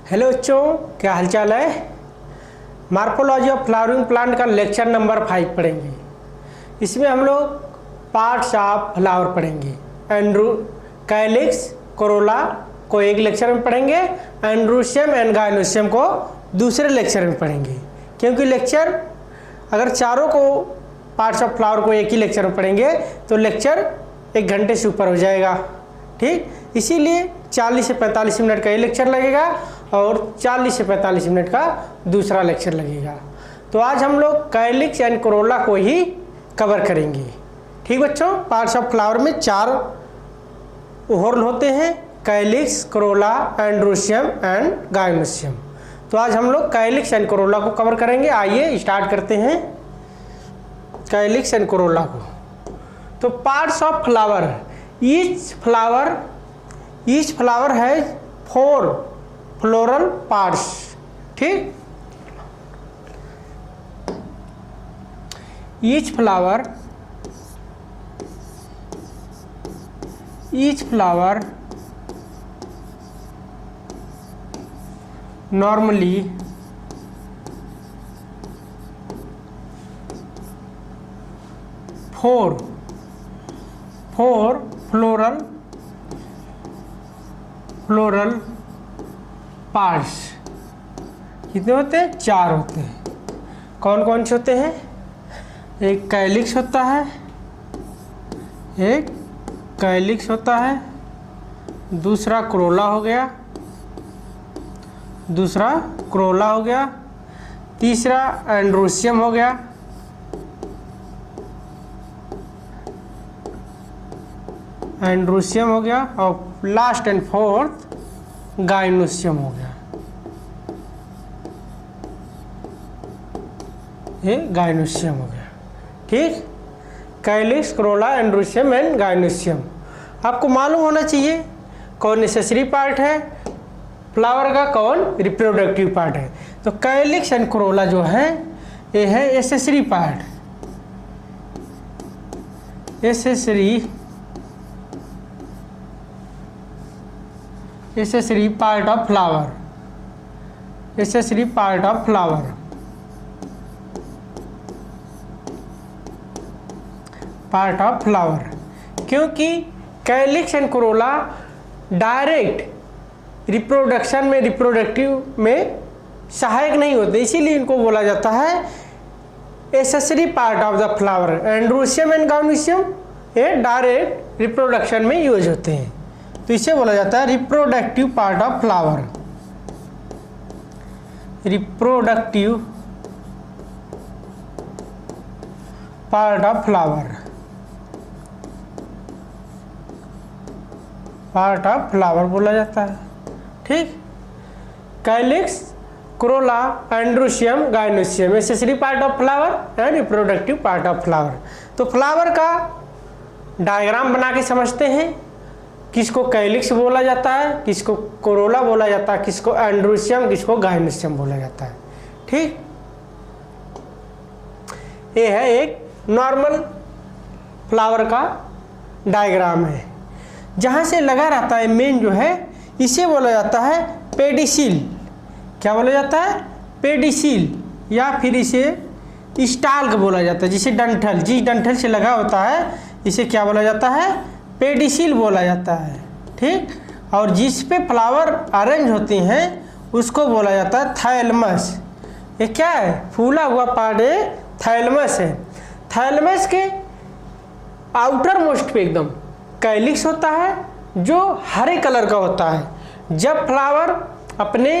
Hello बच्चों, क्या हालचाल है। मार्फोलॉजी ऑफ फ्लावरिंग प्लांट का लेक्चर नंबर 5 पढ़ेंगे। इसमें हम लोग पार्ट्स ऑफ फ्लावर पढ़ेंगे। कैलिक्स, कोरोला को एक लेक्चर में पढ़ेंगे, एंड्रूशियम एंड गायनोशियम को दूसरे लेक्चर में पढ़ेंगे। क्योंकि लेक्चर अगर चारों को पार्ट्स ऑफ फ्लावर को एक ही लेक्चर में पढ़ेंगे तो लेक्चर 1 घंटे से ऊपर हो जाएगा। ठीक, इसीलिए 40 से 45 मिनट का ये लेक्चर लगेगा और 40 से 45 मिनट का दूसरा लेक्चर लगेगा। तो आज हम लोग कैलिक्स एंड कोरोला को ही कवर करेंगे। ठीक बच्चों, पार्ट्स ऑफ फ्लावर में 4 हॉर्न होते हैं, calyx, corolla, androecium and gynoecium. तो आज हम लोग कैलिक्स एंड कोरोला को कवर करेंगे। आइए स्टार्ट करते हैं कैलिक्स एंड कोरोला को। तो parts of flower, each flower has 4 floral parts. ठीक, each flower normally four floral parts. कितने होते हैं? 4 होते हैं। कौन कौन से होते हैं? एक कैलिक्स होता है, दूसरा कोरोला हो गया, तीसरा एंड्रोशियम हो गया, और लास्ट एंड फोर्थ गायनोशियम हो गया। ये गायनोशियम हो गया। ठीक, calyx, corolla, androecium and gynoecium. आपको मालूम होना चाहिए कौन नेसेसरी पार्ट है फ्लावर का, कौन रिप्रोडक्टिव पार्ट है। तो कैलिक्स एंड कोरोला जो है ये है accessory part, accessory part of flower. क्योंकि calyx and corolla direct reproductive में सहायक नहीं होते, इसीलिए इनको बोला जाता है accessory part of the flower. Androecium and gynoecium ये डायरेक्ट रिप्रोडक्शन में यूज होते हैं, तो इसे बोला जाता है reproductive part of flower. Part of flower बोला जाता है। ठीक, calyx, corolla, androecium, gynoecium accessory part of flower and reproductive part of flower. तो फ्लावर का डायग्राम बना के समझते हैं। किसको कैलिक्स बोला जाता है, किसको कोरोला बोला जाता है, किसको एंड्रोशियम, किसको गायनोशियम बोला जाता है। ठीक, ये है एक नॉर्मल फ्लावर का डायग्राम है। जहाँ से लगा रहता है मेन जो है, इसे बोला जाता है पेडिसिल। क्या बोला जाता है? पेडिसिल, या फिर इसे स्टाल्क बोला जाता है। जिस डंठल से लगा होता है इसे क्या बोला जाता है? पेडिसिल बोला जाता है। ठीक, और जिस पे फ्लावर अरेंज होते हैं उसको बोला जाता है थैलमस। ये क्या है? फूला हुआ पार्ट थैलमस है। थैलमस के आउटर मोस्ट पे एकदम कैलिक्स होता है जो हरे कलर का होता है। जब फ्लावर अपने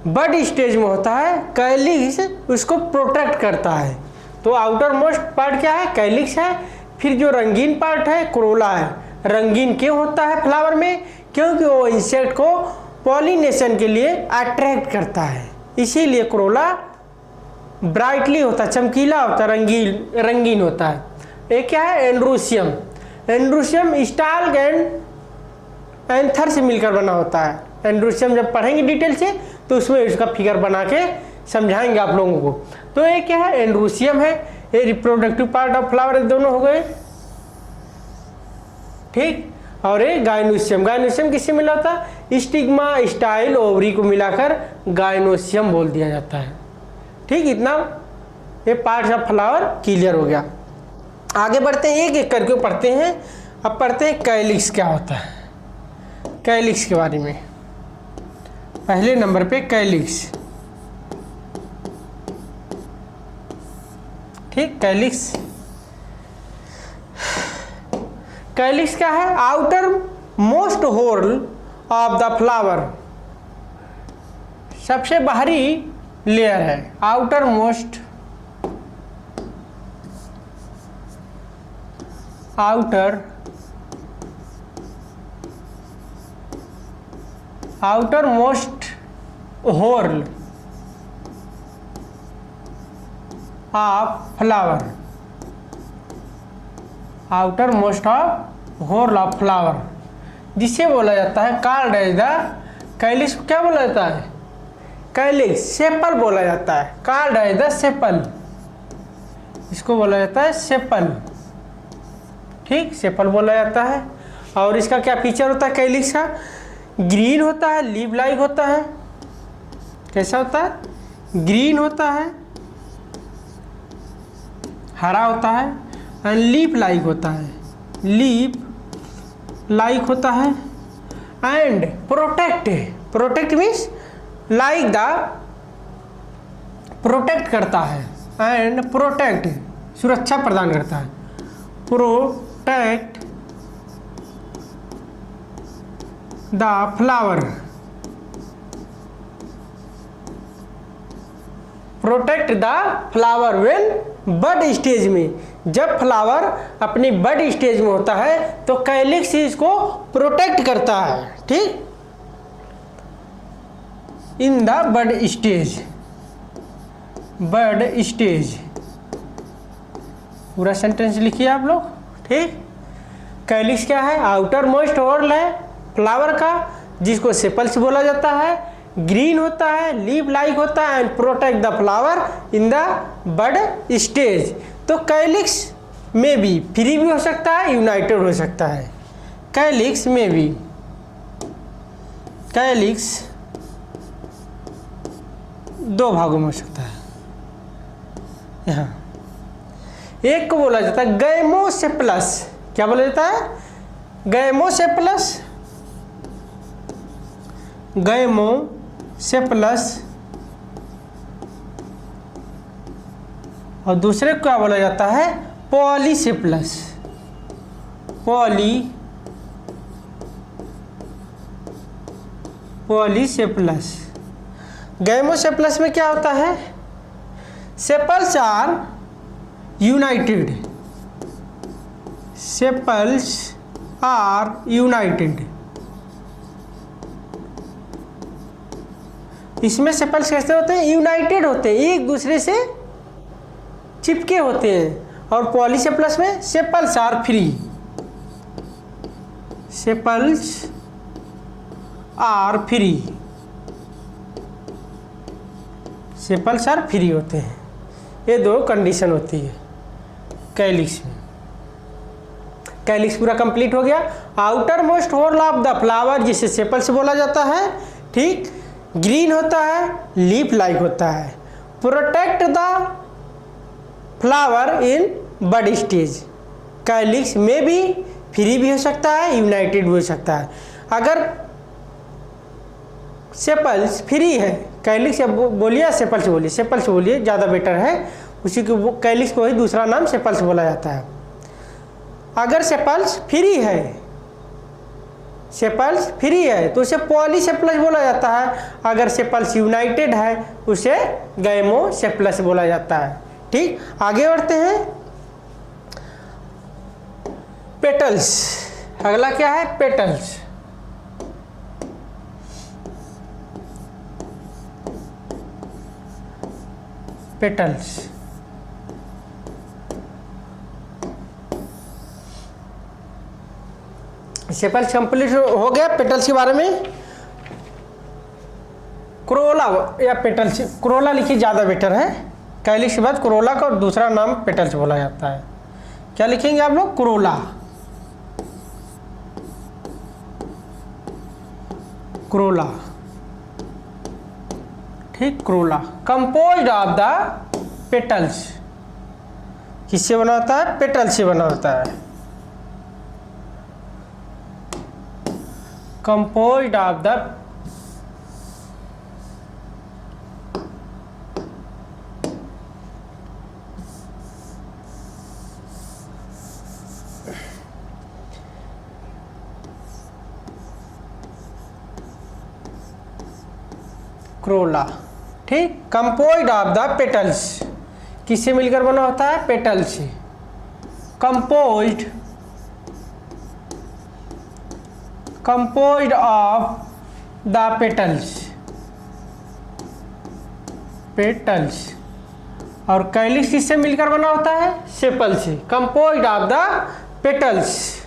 बड स्टेज में होता है कैलिक्स उसको प्रोटेक्ट करता है। तो आउटर मोस्ट पार्ट क्या है? कैलिक्स है। फिर जो रंगीन पार्ट है कोरोला है। रंगीन क्यों होता है फ्लावर में? क्योंकि वो इंसेक्ट को पॉलिनेशन के लिए अट्रैक्ट करता है, इसीलिए कोरोला ब्राइटली होता है, चमकीला होता है, रंगीन होता है। एक क्या है? एंड्रोशियम स्टाल्क एंड एंथर से मिलकर बना होता है। एंड्रोशियम जब पढ़ेंगे डिटेल से तो उसमें इसका फिगर बना के समझाएंगे आप लोगों को। तो ये क्या है? एंड्रोशियम है। ये रिप्रोडक्टिव पार्ट ऑफ फ्लावर दोनों हो गए। ठीक, और ये गाइनोसियम। गाइनोसियम किससे मिला था? स्टिग्मा स्टाइल ओवरी को मिलाकर गाइनोसियम बोल दिया जाता है। ठीक, इतना ये पार्ट्स ऑफ फ्लावर क्लियर हो गया। आगे बढ़ते हैं, एक एक करके पढ़ते हैं। अब पढ़ते हैं कैलिक्स क्या होता है, कैलिक्स के बारे में। पहले नंबर पे कैलिक्स। ठीक, कैलिक्स। कैलिक्स क्या है? Outermost whorl of the flower, सबसे बाहरी लेयर है। Outermost, outermost whorl of flower, outermost of whorl of flower, जिसे बोला जाता है कॉल्ड एज द कैलिक्स। क्या बोला जाता है? कैलिक्स। सेपल बोला जाता है, कॉल्ड एज द सेपल, इसको बोला जाता है सेपल। ठीक, सेपल बोला जाता है। और इसका क्या फीचर होता है कैलिक्स का? ग्रीन होता है, लीफ लाइक होता है। कैसा होता है? ग्रीन होता है, हरा होता है, एंड लीफ लाइक होता है, लीफ लाइक होता है। And protect, protect means like the, protect करता है, एंड प्रोटेक्ट सुरक्षा प्रदान करता है। Protect the flower, protect the flower when bud stage में, जब फ्लावर अपनी बड स्टेज में होता है तो कैलिक्स इसको प्रोटेक्ट करता है। ठीक, in the bud stage, bud stage, पूरा सेंटेंस लिखिए आप लोग। ठीक, कैलिक्स क्या है? आउटर मोस्ट होल है फ्लावर का, जिसको सेपल्स बोला जाता है। ग्रीन होता है, लीफ लाइक होता है, and protect the flower in the bud stage. तो कैलिक्स में भी फ्री भी हो सकता है, यूनाइटेड हो सकता है। कैलिक्स में भी, कैलिक्स दो भागों में हो सकता है। यहाँ एक को बोला जाता है गैमोसेप्लस। क्या बोला जाता है? गैमोसेप्लस, गैमोसेप्लस। और दूसरे को क्या बोला जाता है? पॉलीसेप्लस, पॉलीसेप्लस। गैमोसेप्लस में क्या होता है? Sepals are united, sepals are united. इसमें सेपल्स कैसे होते हैं? यूनाइटेड होते हैं, एक दूसरे से चिपके होते हैं। और पॉलीसेप्लस में sepals are free, sepals are free, sepals are free होते हैं। ये दो कंडीशन होती है कैलिक्स में। कैलिक्स पूरा कंप्लीट हो गया। Outermost whorl of the flower, जिसे सेपल्स बोला जाता है। ठीक, ग्रीन होता है, लीफ लाइक होता है। Protect the flower in bud stage. Calyx में भी फ्री भी हो सकता है, यूनाइटेड भी हो सकता है। अगर सेपल्स फ्री है, कैलिक्स बोलिए, सेपल्स बोलिए, सेपल्स बोलिए ज़्यादा बेटर है। उसी को कैलिक्स को ही दूसरा नाम सेपल्स बोला जाता है। अगर सेपल्स फ्री है, सेपल्स फ्री है तो उसे पॉलीसेप्लस बोला जाता है। अगर सेपल्स यूनाइटेड है उसे गैमोसेप्लस बोला जाता है। ठीक, आगे बढ़ते हैं। पेटल्स, अगला क्या है? पेटल्स। पेटल्स, सेपल्स कंप्लीट हो गया। पेटल्स के बारे में क्रोला या पेटल्स, क्रोला लिखिए ज़्यादा बेटर है। कैलिक्स के बाद क्रोला का दूसरा नाम पेटल्स बोला जाता है। क्या लिखेंगे आप लोग? क्रोला, क्रोला, ठीक, Corolla. Composed of the petals, किससे बना होता है? पेटल से बना होता है। कंपोज्ड ऑफ द क्रोला, ठीक। कंपोज्ड ऑफ द पेटल्स, किससे मिलकर बना होता है? पेटल से। Composed of the petals. और कैलिक्स किससे मिलकर बना होता है? सेपल से। Composed of the petals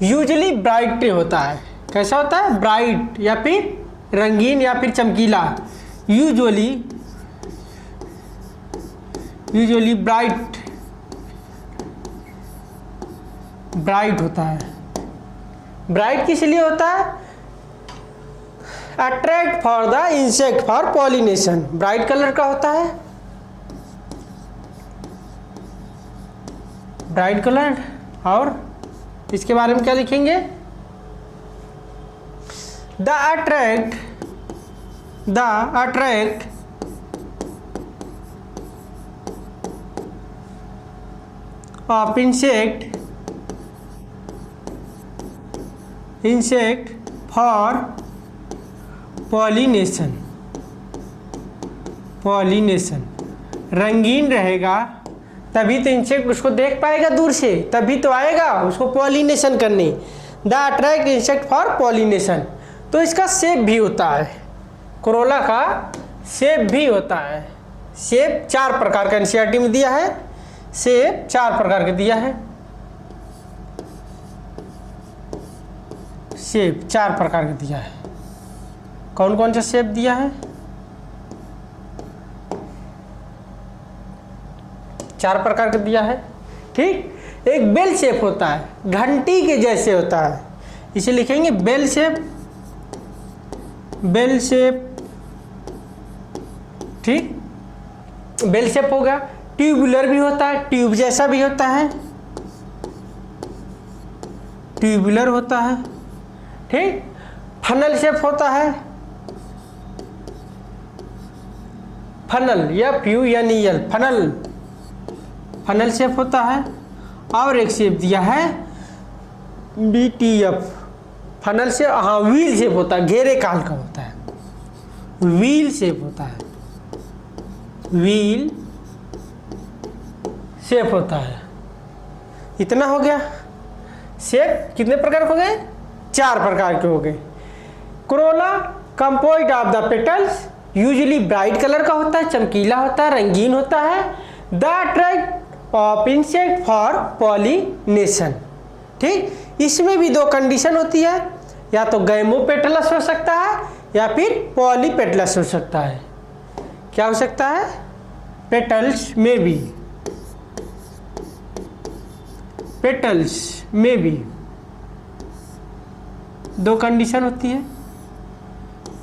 usually bright होता है। कैसा होता है? ब्राइट, या फिर रंगीन, या फिर चमकीला। यूजुअली ब्राइट होता है। ब्राइट किस लिए होता है? Attract for the insect for pollination. Bright colour का होता है, ब्राइट कलर। और इसके बारे में क्या लिखेंगे? The attract of insect for pollination. रंगीन रहेगा तभी तो इंसेक्ट उसको देख पाएगा दूर से, तभी तो आएगा उसको पॉलिनेशन करने। The attract insect for pollination. तो इसका शेप भी होता है, क्रोला का शेप भी होता है। शेप 4 प्रकार का एनसीईआरटी में दिया है, शेप 4 प्रकार के दिया है। शेप 4 प्रकार का दिया है। कौन कौन सा शेप दिया है? 4 प्रकार का दिया है, ठीक। एक बेल शेप होता है, घंटी के जैसे होता है, इसे लिखेंगे बेल शेप। ठीक, बेल शेप हो गया। ट्यूबुलर भी होता है, ट्यूब जैसा भी होता है, ट्यूबुलर होता है, ठीक। फनल शेप होता है, फनल, FUNEL, फनल शेप होता है। और एक शेप दिया है BTF, फनल से, हाँ, व्हील शेप होता है, घेरे काल का होता है, व्हील शेप होता है, व्हील शेप होता है। इतना हो गया। शेप कितने प्रकार हो गए? 4 प्रकार के हो गए। Corolla composed of the petals, usually bright colour का होता है, चमकीला होता है, रंगीन होता है। The attract of insect for pollination, ठीक। इसमें भी 2 कंडीशन होती है, या तो गैमोपेटलस हो सकता है या फिर पॉलीपेटलस हो सकता है। क्या हो सकता है? पेटल्स में भी, दो कंडीशन होती है।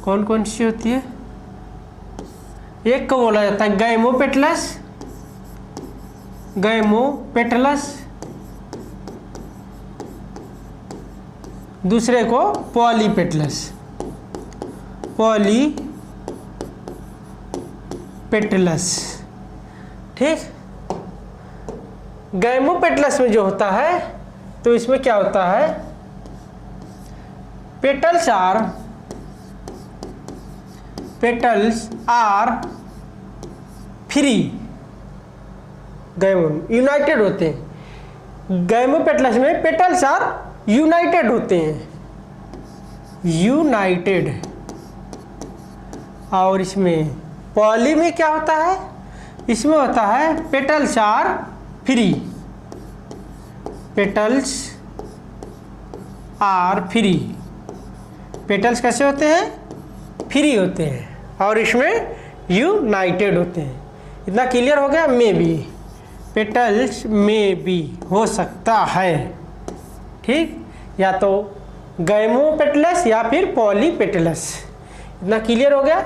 कौन कौन सी होती है? एक को बोला जाता है गैमोपेटलस, दूसरे को पॉलीपेटलस, ठीक। गैमोपेटलस में जो होता है तो इसमें क्या होता है? पेटल्स आर फ्री, यूनाइटेड होते हैं। गैमोपेटलस में पेटल्स आर यूनाइटेड होते हैं, और इसमें पॉली में क्या होता है? इसमें होता है पेटल्स आर फ्री, पेटल्स कैसे होते हैं? फ्री होते हैं, और इसमें यूनाइटेड होते हैं। इतना क्लियर हो गया? में भी, पेटल्स में भी हो सकता है, ठीक। या तो गैमोपेटलस या फिर पॉलीपेटलस। इतना क्लियर हो गया।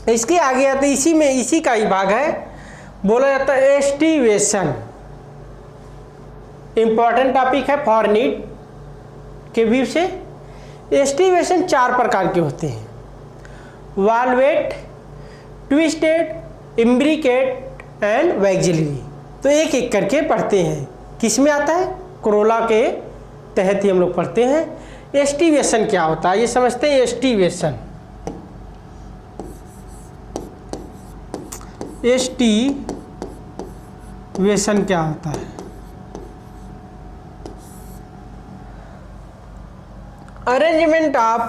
इसके आगे आते इसी में इसी का ही भाग है, बोला जाता है एस्टिवेशन। इंपॉर्टेंट टॉपिक है फॉर नीट के व्यू से। एस्टिवेशन 4 प्रकार के होते हैं, valvate, twisted, imbricate and vexillary. तो एक एक करके पढ़ते हैं। किस में आता है? कोरोला के तहत ही हम लोग पढ़ते हैं। एस्टिवेशन क्या होता है ये समझते हैं। एस्टिवेशन क्या होता है? अरेंजमेंट ऑफ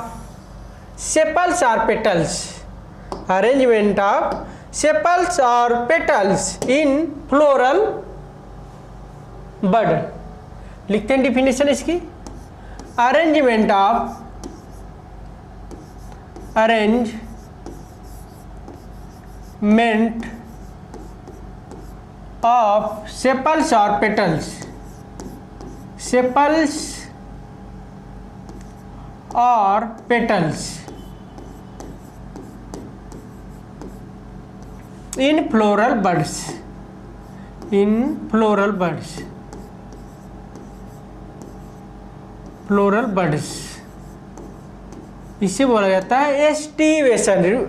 सेपल्स और पेटल्स, अरेंजमेंट ऑफ सेपल्स और पेटल्स इन फ्लोरल बड। लिखते हैं डिफिनेशन इसकी। अरेंजमेंट ऑफ सेपल्स और पेटल्स, सेपल्स और पेटल्स इन फ्लोरल बड्स, इन फ्लोरल बड्स, फ्लोरल बड्स, इसे बोला जाता है एस्टिवेशन।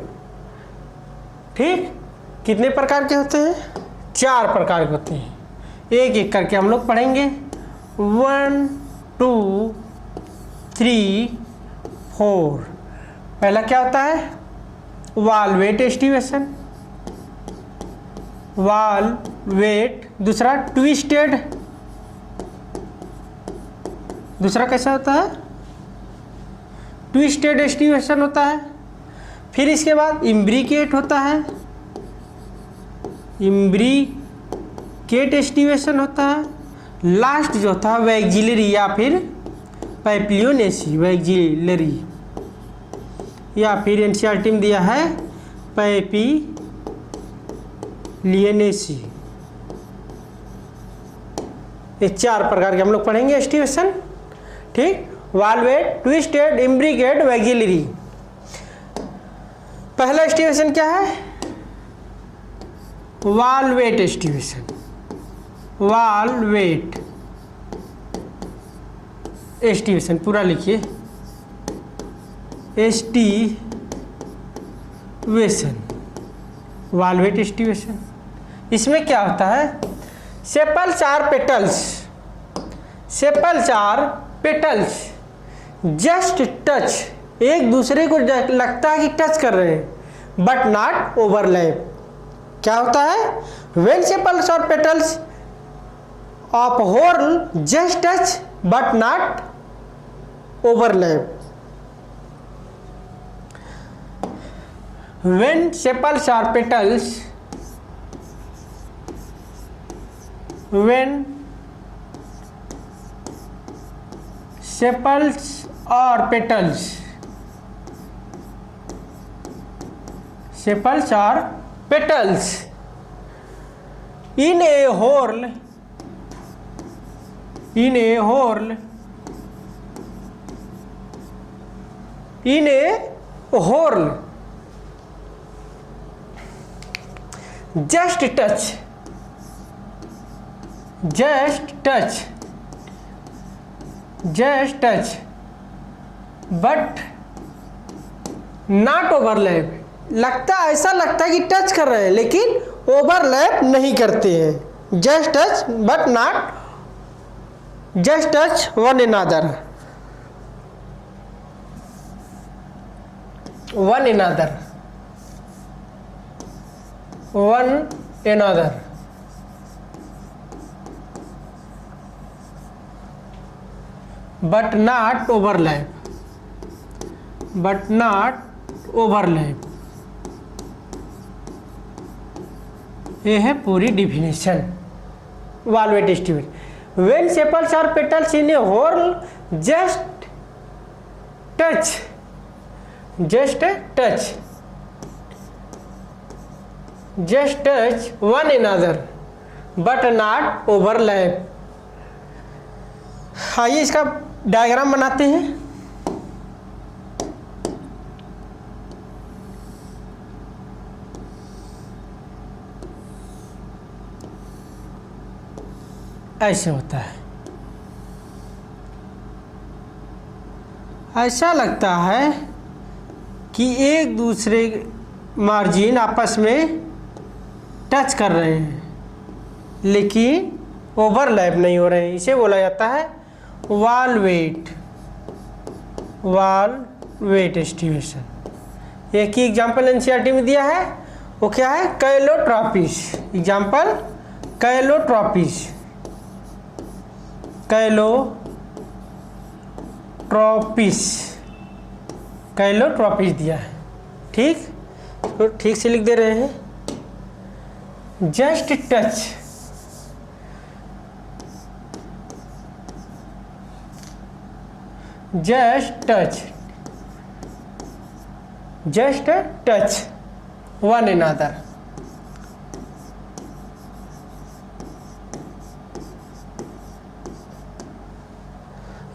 ठीक, कितने प्रकार के होते हैं? 4 प्रकार के होते हैं। एक एक करके हम लोग पढ़ेंगे। 1 2 3 4। पहला क्या होता है? Valvate aestivation, valvate. दूसरा ट्विस्टेड, दूसरा कैसा होता है? ट्विस्टेड एस्टिवेशन होता है। फिर इसके बाद इम्ब्रिकेट होता है, इम्ब्रिकेट एस्टिवेशन होता है। लास्ट जो था वैक्सिलरी या फिर पैपिलियोनेसी, वैक्सिलरी या फिर एनसीईआरटी में दिया है पैपिलियोनेसी। ये 4 प्रकार के हम लोग पढ़ेंगे एस्टिवेशन। ठीक, वाल्वेट, ट्विस्टेड, इम्ब्रिकेट, वैक्सिलरी। पहला एस्टिवेशन क्या है? वाल्वेट एस्टिवेशन, वाल्वेट एस्टिवेशन पूरा लिखिए। Aestivation, valvate aestivation. इसमें क्या होता है? सेपल्स और पेटल्स, सेपल्स और पेटल्स जस्ट टच, एक दूसरे को लगता है कि टच कर रहे हैं, बट नॉट ओवरलैप। क्या होता है? व्हेन सेपल्स और petals of Horne just touch but not overlap. When sepals और पेटल्स, व्हेन सेपल्स और पेटल्स, सेपल्स और petals in a whorl, in a whorl, in a whorl just touch, just touch, just touch but not overlap। लगता, ऐसा लगता है कि touch कर रहे हैं लेकिन ओवरलैप नहीं करते हैं। Just touch but not, just touch one another, one another, one another. But not overlap, but not overlap. ये है पूरी definition valvate aestivation. When sepals और petals in a whole just touch, just touch, just touch one another but not overlap. आइए इसका diagram बनाते हैं। ऐसे होता है, ऐसा लगता है कि एक दूसरे मार्जिन आपस में टच कर रहे हैं लेकिन ओवरलैप नहीं हो रहे हैं। इसे बोला जाता है वॉल वेट एस्टिमेशन। एक ही एग्जाम्पल एनसीईआरटी में दिया है, वो क्या है? कैलोट्रॉपिस। एग्जाम्पल कैलोट्रॉपिस दिया है। ठीक, तो ठीक से लिख दे रहे हैं। Just touch, one another.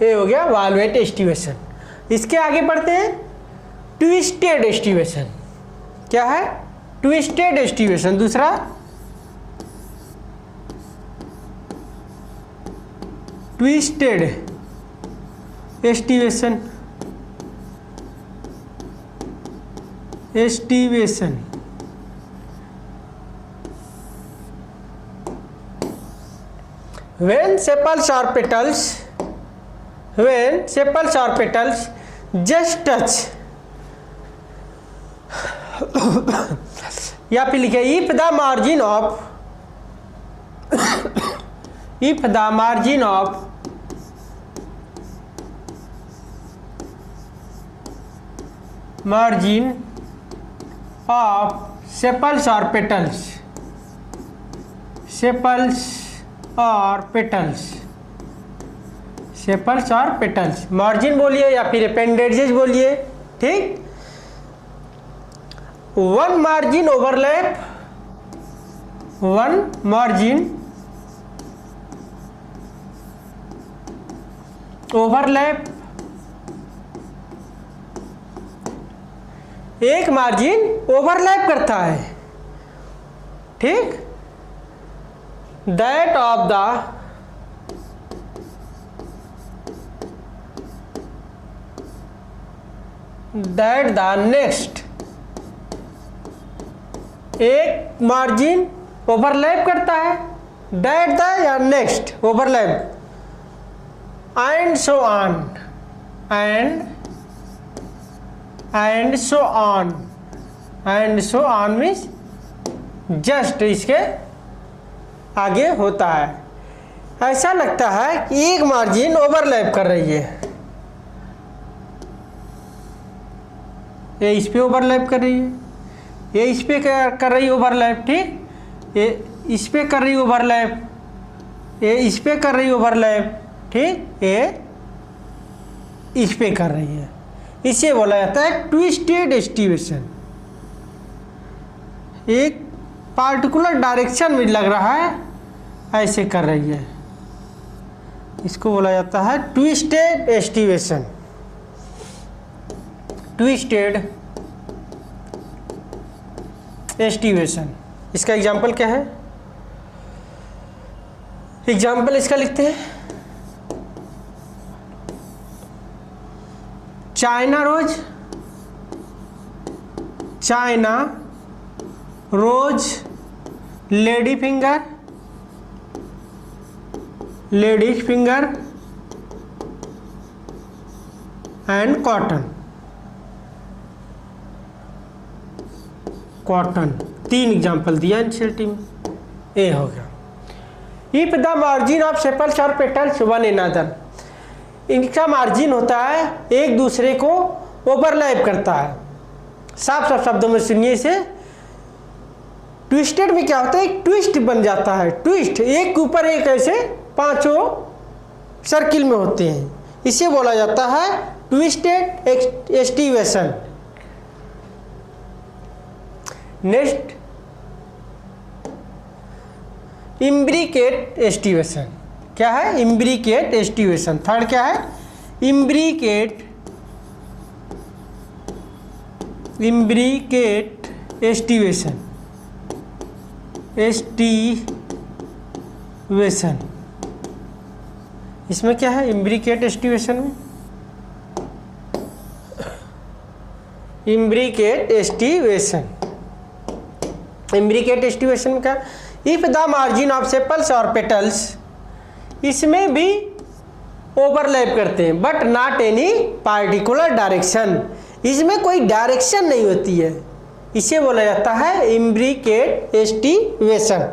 ये हो गया वॉल वेट एस्टिमेशन। इसके आगे बढ़ते हैं ट्विस्टेड एस्टिमेशन। क्या है? Twisted aestivation. दूसरा twisted aestivation. When sepals or petals just touch, या फिर लिखे if the margin of sepals or petals, margin बोलिए या फिर अपेंडेजेस बोलिए। ठीक, वन मार्जिन ओवरलैप, एक मार्जिन ओवरलैप करता है। ठीक, दैट द नेक्स्ट, एक मार्जिन ओवरलैप करता है, दैट द या next overlap, and so on means just इसके आगे होता है। ऐसा लगता है कि एक मार्जिन ओवरलैप कर रही है, ये इस पे ओवरलैप कर रही है, ये इस पे कर रही है ओवरलैप। ठीक, ये इस पे कर रही है ओवरलैप, ये इस पे कर रही है ओवरलैप। ठीक, ये इस पे कर रही है। इसे बोला जाता है ट्विस्टेड एस्टिमेशन। एक पार्टिकुलर डायरेक्शन में लग रहा है, ऐसे कर रही है, इसको बोला जाता है ट्विस्टेड एस्टिमेशन। इसका एग्जाम्पल क्या है? एग्जाम्पल इसका लिखते हैं China rose, ladies finger and cotton. तीन एग्जाम्पल दिया एनसीईआरटी में। ए हो गया। If the margin of sepals और पेटल्स वन अनदर, इनका मार्जिन होता है एक दूसरे को ओवरलैप करता है। साफ शब्दों में सुनिए इसे। ट्विस्टेड में क्या होता है? एक ट्विस्ट बन जाता है। ट्विस्ट, एक के ऊपर एक ऐसे पांचों सर्किल में होते हैं, इसे बोला जाता है twisted estimation. Next imbricate estimation. क्या है? Imbricate aestivation. थर्ड क्या है? Imbricate aestivation. इसमें क्या है? इम्ब्रिकेट एस्टिवेशन में इम्ब्रिकेट एस्टिवेशन में क्या? If the margin of sepals और पेटल्स, इसमें भी ओवरलैप करते हैं but not any particular direction, इसमें कोई डायरेक्शन नहीं होती है, इसे बोला जाता है इम्ब्रिकेट एस्टिवेशन।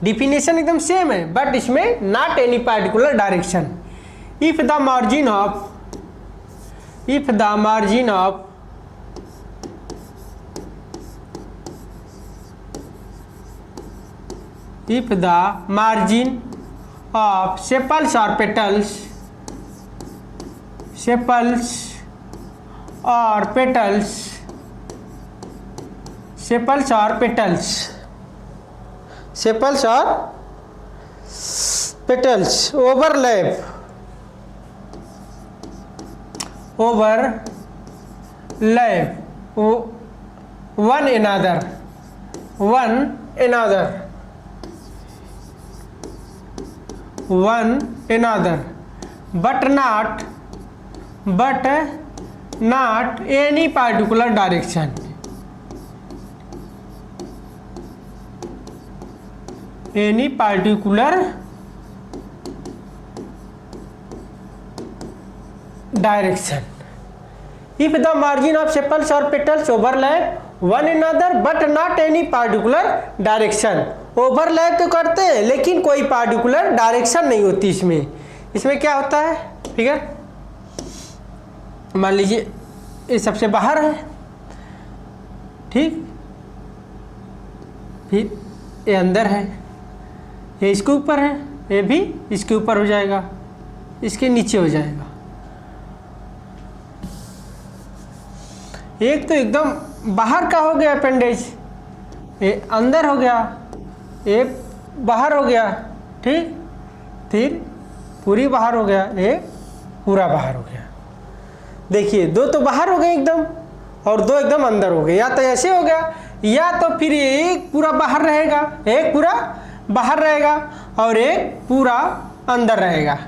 डिफिनेशन एकदम सेम है बट इसमें not any particular direction. If the margin of sepals or petals overlap one another but not any particular direction, If the margin of sepals or petals overlap one another but not any particular direction, overlap तो करते हैं लेकिन कोई particular direction नहीं होती इसमें क्या होता है? फिगर मान लीजिए ये सबसे बाहर है, ठीक, फिर ये अंदर है, ये इसके ऊपर है, ये भी इसके ऊपर हो जाएगा, इसके नीचे हो जाएगा। एक तो एकदम बाहर का हो गया अपेंडेज, ये अंदर हो गया, ये बाहर हो गया, ठीक, फिर पूरी बाहर हो गया, ये पूरा बाहर हो गया। देखिए दो तो बाहर हो गए एकदम और दो एकदम अंदर हो गए, या तो ऐसे हो गया या तो फिर एक पूरा बाहर रहेगा, एक पूरा बाहर रहेगा और एक पूरा अंदर रहेगा।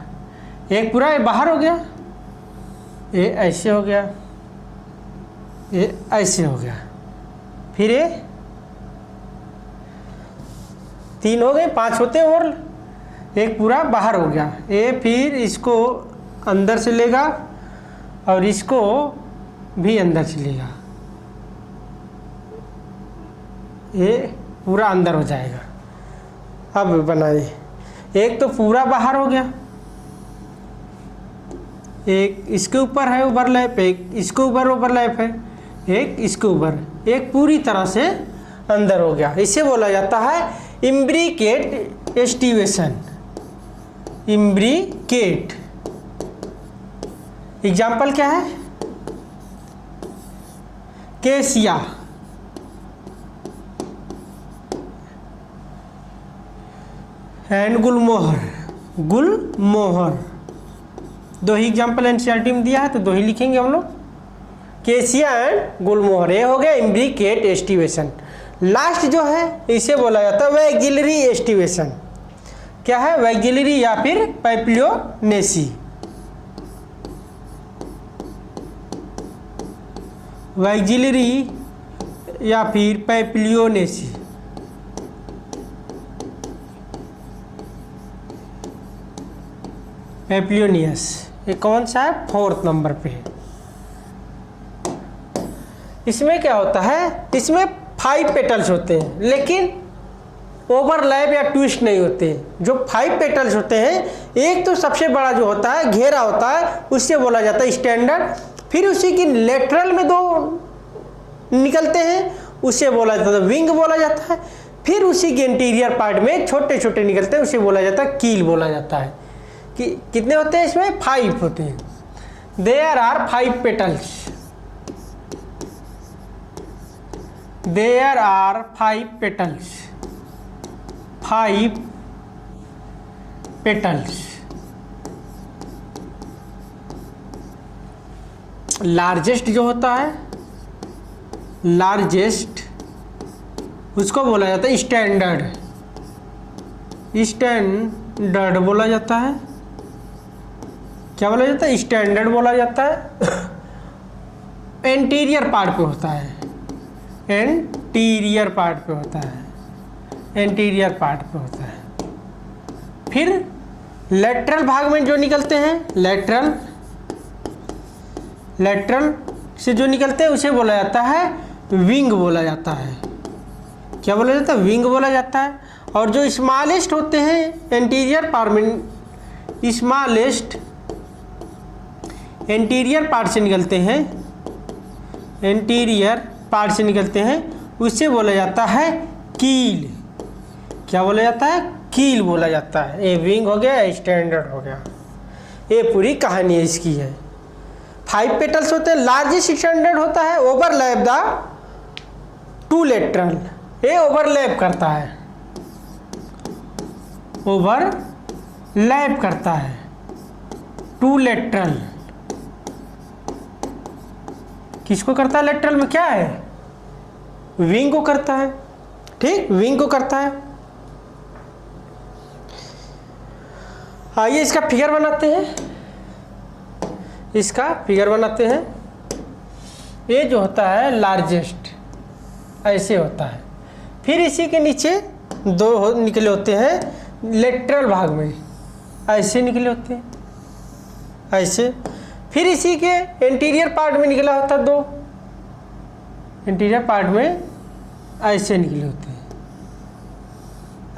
एक पूरा ये बाहर हो गया, ये ऐसे हो गया, ये ऐसे हो गया, फिर ये तीन हो गए, पांच होते हैं और एक पूरा बाहर हो गया। ये फिर इसको अंदर से लेगा और इसको भी अंदर से लेगा, ये पूरा अंदर हो जाएगा। अब बनाइए, एक तो पूरा बाहर हो गया, एक इसके ऊपर है ओवरलैप, एक इसके ऊपर ओवरलैप है, एक इसके ऊपर, एक पूरी तरह से अंदर हो गया। इसे बोला जाता है इम्ब्रिकेट एस्टिवेशन। इम्ब्रिकेट एग्जाम्पल क्या है? केसिया, एंड गुलमोहर। गुलमोहर दो ही एग्जाम्पल एनसीईआरटी में दिया है तो दो ही लिखेंगे हम लोग, केसिया एंड गुलमोहर। ये हो गया इम्ब्रिकेट एस्टिवेशन। लास्ट जो है इसे बोला जाता है वैक्सिलरी एस्टिवेशन। क्या है? वैक्सिलरी या फिर पैप्लियोनेसी। वैक्सिलरी या फिर पैप्लियोनेसी। पैप्लियोनियस, ये कौन सा है? 4th नंबर पे है। इसमें क्या होता है? इसमें 5 पेटल्स होते हैं लेकिन ओवरलैप या ट्विस्ट नहीं होते। जो 5 पेटल्स होते हैं, एक तो सबसे बड़ा जो होता है घेरा होता है, उससे बोला जाता है स्टैंडर्ड। फिर उसी की लेटरल में 2 निकलते हैं, उससे बोला जाता है विंग बोला जाता है। फिर उसी के इंटीरियर पार्ट में छोटे छोटे निकलते हैं, उसे बोला जाता है कील बोला जाता है। कि कितने होते हैं इसमें? 5 होते हैं। There are 5 petals. There are 5 petals 5 petals. Largest जो होता है, लार्जेस्ट, उसको बोला जाता है स्टैंडर्ड। स्टैंडर्ड बोला जाता है। क्या बोला जाता है? स्टैंडर्ड बोला जाता है। एंटीरियर पार्ट पे होता है, एंटीरियर पार्ट पे होता है, एंटीरियर पार्ट पे होता है। फिर लेटरल भाग में जो निकलते हैं, लेटरल, लेटरल से जो निकलते हैं उसे बोला जाता है विंग बोला जाता है। क्या बोला जाता है? विंग बोला जाता है। और जो स्मॉलेस्ट होते हैं एंटीरियर पार्ट में, स्मॉलेस्ट एंटीरियर पार्ट से निकलते हैं, एंटीरियर पार्ट से निकलते हैं, उसे बोला जाता है कील। क्या बोला जाता है? कील बोला जाता है। ये विंग हो गया, स्टैंडर्ड हो गया। ये पूरी कहानी इसकी है। 5 पेटल्स होते हैं। लार्जेस्ट स्टैंडर्ड होता है ओवरलैप द 2 लेटरल। ये ओवरलैप करता है, ओवरलैप करता है 2 लेटरल। किसको करता है? लेटरल में क्या है? विंग को करता है। ठीक, विंग को करता है। आइए इसका फिगर बनाते हैं, इसका फिगर बनाते हैं। ये जो होता है लार्जेस्ट, ऐसे होता है। फिर इसी के नीचे 2 निकले होते हैं लेटरल भाग में, ऐसे निकले होते हैं, ऐसे। फिर इसी के इंटीरियर पार्ट में निकला होता है 2, इंटीरियर पार्ट में ऐसे निकले होते हैं,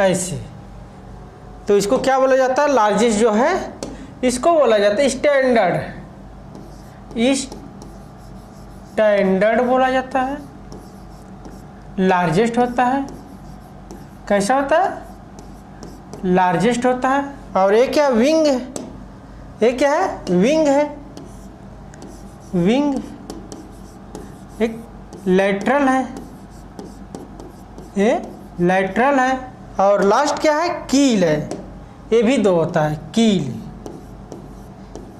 ऐसे। तो इसको क्या बोला जाता है? लार्जेस्ट जो है इसको बोला जाता है स्टैंडर्ड, स्टैंडर्ड बोला जाता है। लार्जेस्ट होता है, कैसा होता है? लार्जेस्ट होता है। और ये क्या? विंग है। ये क्या है? विंग है। विंग एक लेटरल है, ये लेटरल है। और लास्ट क्या है? कील है। ये भी 2 होता है, कील।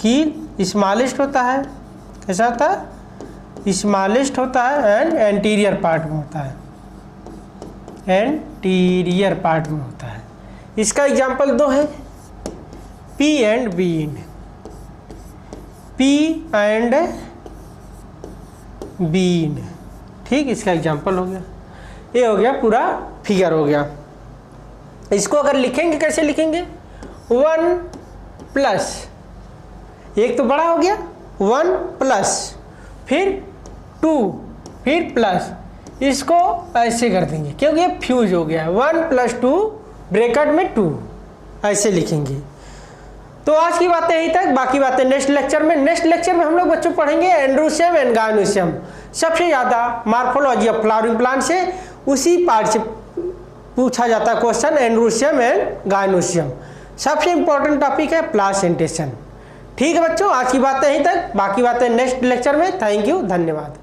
कील स्मॉलेस्ट होता है, कैसा होता है? स्मॉलेस्ट होता है एंड एंटीरियर पार्ट में होता है, एंटीरियर पार्ट में होता है। इसका एग्जाम्पल 2 है, pea and bean. Pea and bean, ठीक, इसका एग्जाम्पल हो गया। ये हो गया, पूरा फिगर हो गया। इसको अगर लिखेंगे, कैसे लिखेंगे? 1 प्लस, एक तो बड़ा हो गया, 1 प्लस, फिर 2, फिर प्लस। इसको ऐसे कर देंगे क्योंकि ये फ्यूज हो गया। 1 + 2 ब्रैकेट में 2, ऐसे लिखेंगे। तो आज की बातें यहीं तक, बाकी बातें नेक्स्ट लेक्चर में। नेक्स्ट लेक्चर में हम लोग बच्चों पढ़ेंगे एंड्रोसियम एंड गायनोसियम। सबसे ज़्यादा मार्फोलॉजी ऑफ फ्लावरिंग प्लांट से उसी पार्ट से पूछा जाता है क्वेश्चन, एंड्रोसियम एंड गायनोसियम। सबसे इंपॉर्टेंट टॉपिक है प्लासेंटेशन। ठीक है बच्चों, आज की बातें यहीं तक, बाकी बातें नेक्स्ट लेक्चर में। थैंक यू, धन्यवाद।